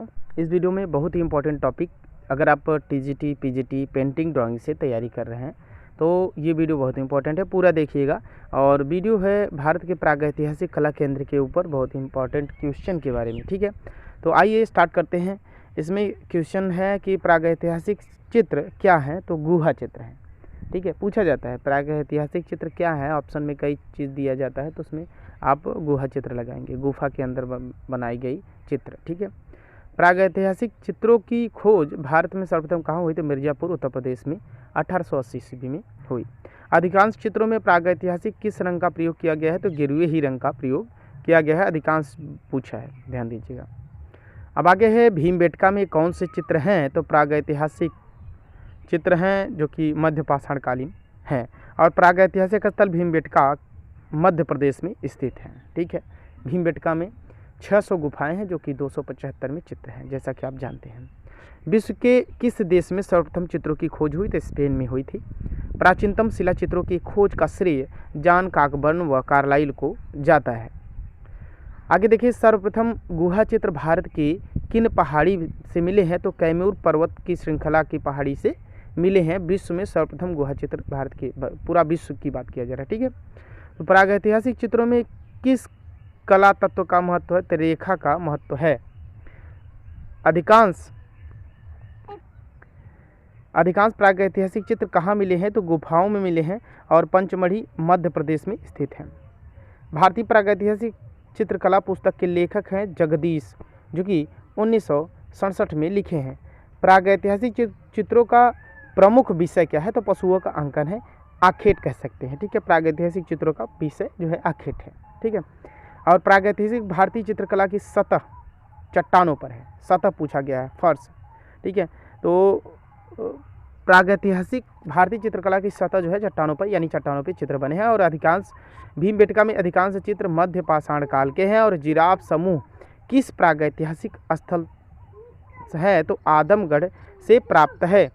दोस्तों, इस वीडियो में बहुत ही इम्पोर्टेंट टॉपिक, अगर आप टीजीटी पीजीटी पेंटिंग ड्राइंग से तैयारी कर रहे हैं तो ये वीडियो बहुत इंपॉर्टेंट है, पूरा देखिएगा। और वीडियो है भारत के प्रागैतिहासिक कला केंद्र के ऊपर बहुत ही इंपॉर्टेंट क्वेश्चन के बारे में, ठीक है। तो आइए स्टार्ट करते हैं। इसमें क्वेश्चन है कि प्रागैतिहासिक चित्र क्या है, तो गुहा चित्र है, ठीक है। पूछा जाता है प्रागैतिहासिक चित्र क्या है, ऑप्शन में कई चीज़ दिया जाता है तो उसमें आप गुहा चित्र लगाएंगे, गुफा के अंदर बनाई गई चित्र, ठीक है। प्रागैतिहासिक चित्रों की खोज भारत में सर्वप्रथम कहाँ हुई, तो मिर्ज़ापुर उत्तर प्रदेश में 1880 ईस्वी में हुई। अधिकांश चित्रों में प्रागैतिहासिक किस रंग का प्रयोग किया गया है, तो गेरुए ही रंग का प्रयोग किया गया है, अधिकांश पूछा है, ध्यान दीजिएगा। अब आगे है भीमबेटका में कौन से चित्र हैं, तो प्रागैतिहासिक चित्र हैं जो कि मध्य पाषाणकालीन हैं, और प्रागैतिहासिक स्थल भीमबेटका मध्य प्रदेश में स्थित है, ठीक है। भीमबेटका में 600 गुफाएं हैं जो कि 275 में चित्र हैं, जैसा कि आप जानते हैं। विश्व के किस देश में सर्वप्रथम चित्रों की खोज हुई, तो स्पेन में हुई थी। प्राचीनतम शिला चित्रों की खोज का श्रेय जॉन कॉकबर्न व कार्लाइल को जाता है। आगे देखिए, सर्वप्रथम गुहा चित्र भारत की किन पहाड़ी से मिले हैं, तो कैमूर पर्वत की श्रृंखला की पहाड़ी से मिले हैं। विश्व में सर्वप्रथम गुहा चित्र भारत के, पूरा विश्व की बात किया जा रहा है, ठीक है। तो प्रागैतिहासिक चित्रों में किस कला तत्व का महत्व है, तो रेखा का महत्व है। अधिकांश प्रागैतिहासिक चित्र कहाँ मिले हैं, तो गुफाओं में मिले हैं, और पंचमढ़ी मध्य प्रदेश में स्थित है। भारतीय प्रागैतिहासिक चित्रकला पुस्तक के लेखक हैं जगदीश, जो कि 1967 में लिखे हैं। प्रागैतिहासिक चित्रों का प्रमुख विषय क्या है, तो पशुओं का अंकन है, आखेट कह सकते हैं, ठीक है। प्रागैतिहासिक चित्रों का विषय जो है आखेट है, ठीक है। और प्रागैतिहासिक भारतीय चित्रकला की सतह चट्टानों पर है, सतह पूछा गया है, फर्श, ठीक है। तो प्रागैतिहासिक भारतीय चित्रकला की सतह जो है चट्टानों पर, यानी चट्टानों पर चित्र बने हैं। और अधिकांश भीमबेटका में अधिकांश चित्र मध्य पाषाण काल के हैं। और जिराफ समूह किस प्रागैतिहासिक स्थल है, तो आदमगढ़ से प्राप्त है।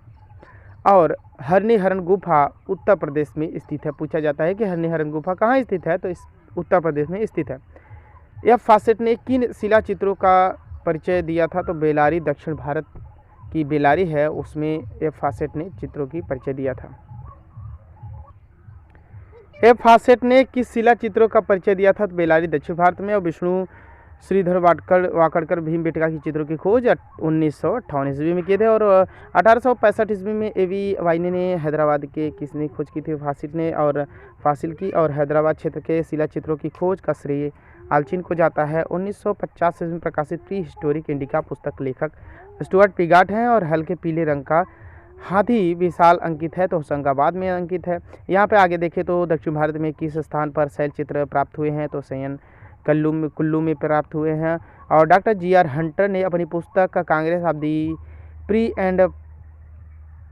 और हरनिहरन गुफा उत्तर प्रदेश में स्थित है। पूछा जाता है कि हरनिहरन गुफा कहाँ स्थित है, तो इस उत्तर प्रदेश में स्थित है। एफ फॉसेट ने किन शिला चित्रों का परिचय दिया था, तो बेलारी, दक्षिण भारत की बेलारी है, उसमें एफ फॉसेट ने चित्रों की परिचय दिया था। एफ फॉसेट ने किस शिला चित्रों का परिचय दिया था, तो बेलारी दक्षिण भारत में। और विष्णु श्रीधर वाकड़कर भीमबेटका की चित्रों की खोज 1958 ईस्वी में किए थे। और 1865 ईस्वी में एवी वाइने ने हैदराबाद के किसने खोज की थी, फासिल ने, और फासिल की। और हैदराबाद क्षेत्र के शिला चित्रों की खोज का श्रेय आल्चिन को जाता है। 1950 ईस्वी में प्रकाशित प्री हिस्टोरिक इंडिका पुस्तक लेखक स्टुअर्ट पिगाट हैं। और हल्के पीले रंग का हाथी विशाल अंकित है, तो होशंगाबाद में अंकित है। यहाँ पे आगे देखें तो दक्षिण भारत में किस स्थान पर शैल चित्र प्राप्त हुए हैं, तो सयन कुल्लू में प्राप्त हुए हैं। और डॉक्टर जी.आर. हंटर ने अपनी पुस्तक Congress of the pre and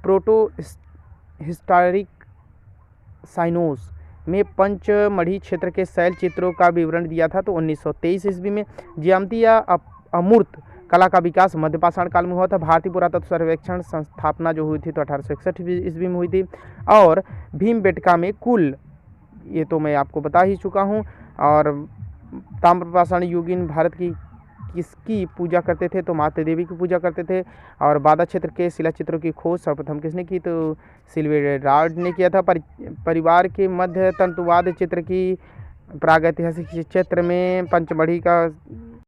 proto historic साइनोस में पंचमढ़ी क्षेत्र के शैल चित्रों का विवरण दिया था, तो 1923 ईस्वी में। ज्यामिति या अमूर्त कला का विकास मध्य पाषाण काल में हुआ था। भारतीय पुरातत्व सर्वेक्षण संस्थापना जो हुई थी तो 1861 ईस्वी में हुई थी। और भीमबेटका में कुल, ये तो मैं आपको बता ही चुका हूँ। और ताम्रपाषाण युगीन भारत की किसकी पूजा करते थे, तो माता देवी की पूजा करते थे। और बादा क्षेत्र के शिला चित्रों की खोज सर्वप्रथम किसने की, तो सिल्वेरार्ड ने किया था। परिवार के मध्य तंतुवाद चित्र की प्रागैतिहासिक क्षेत्र में पंचमढ़ी का